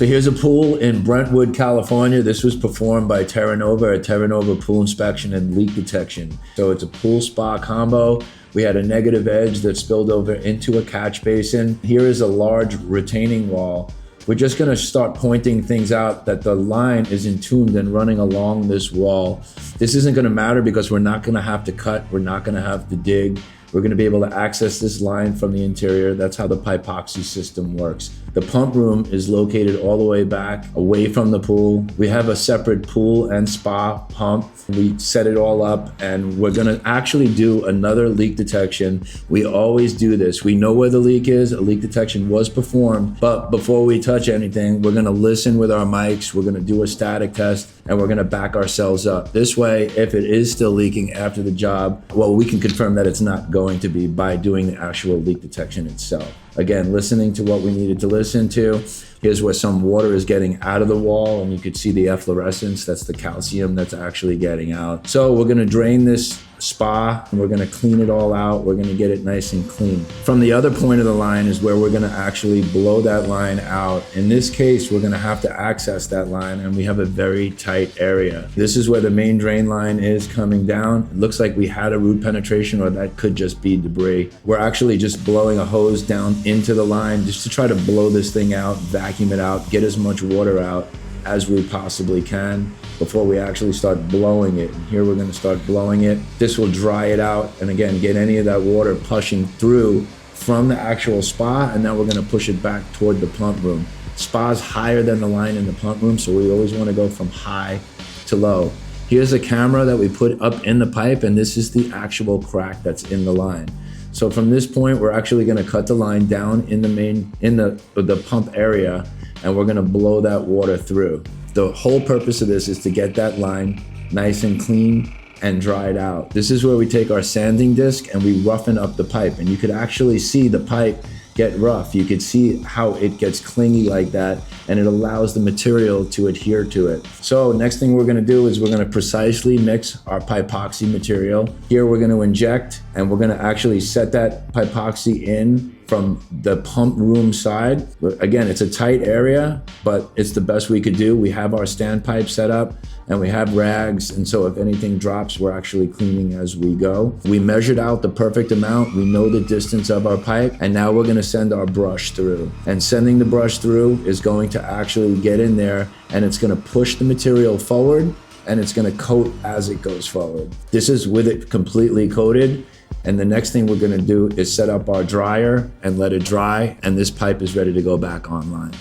So here's a pool in Brentwood, California. This was performed by Terranova at Terranova Pool Inspection and Leak Detection. So it's a pool spa combo. We had a negative edge that spilled over into a catch basin. Here is a large retaining wall. We're just gonna start pointing things out that the line is entombed and running along this wall. This isn't gonna matter because we're not gonna have to cut, we're not gonna have to dig. We're gonna be able to access this line from the interior. That's how the Pipepoxy system works. The pump room is located all the way back, away from the pool. We have a separate pool and spa pump. We set it all up, and we're gonna actually do another leak detection. We always do this. We know where the leak is. A leak detection was performed, but before we touch anything, we're gonna listen with our mics. We're gonna do a static test, and we're gonna back ourselves up. This way, if it is still leaking after the job, well, we can confirm that it's not going to be by doing the actual leak detection itself. Again, listening to what we needed to listen to. Here's where some water is getting out of the wall, and you could see the efflorescence. That's the calcium that's actually getting out. So we're gonna drain this spa, and we're gonna clean it all out. We're gonna get it nice and clean. From the other point of the line is where we're gonna actually blow that line out. In this case, we're gonna have to access that line, and we have a very tight area. This is where the main drain line is coming down. It looks like we had a root penetration, or that could just be debris. We're actually just blowing a hose down into the line just to try to blow this thing out, vacuum it out, get as much water out as we possibly can before we actually start blowing it. And here we're gonna start blowing it. This will dry it out, and again, get any of that water pushing through from the actual spa, and now we're gonna push it back toward the pump room. Spa's higher than the line in the pump room, so we always wanna go from high to low. Here's a camera that we put up in the pipe, and this is the actual crack that's in the line. So from this point, we're actually gonna cut the line down in the pump area, and we're gonna blow that water through. The whole purpose of this is to get that line nice and clean and dried out. This is where we take our sanding disc and we roughen up the pipe, and you could actually see the pipe get rough. You could see how it gets clingy like that, and it allows the material to adhere to it. So next thing we're gonna do is we're gonna precisely mix our Pipepoxy material. Here we're gonna inject, and we're gonna actually set that Pipepoxy in from the pump room side. Again, it's a tight area, but it's the best we could do. We have our standpipe set up, and we have rags, and so if anything drops, we're actually cleaning as we go. We measured out the perfect amount. We know the distance of our pipe, and now we're gonna send our brush through. And sending the brush through is going to actually get in there, and it's gonna push the material forward, and it's gonna coat as it goes forward. This is with it completely coated. And the next thing we're gonna do is set up our dryer and let it dry, and this pipe is ready to go back online.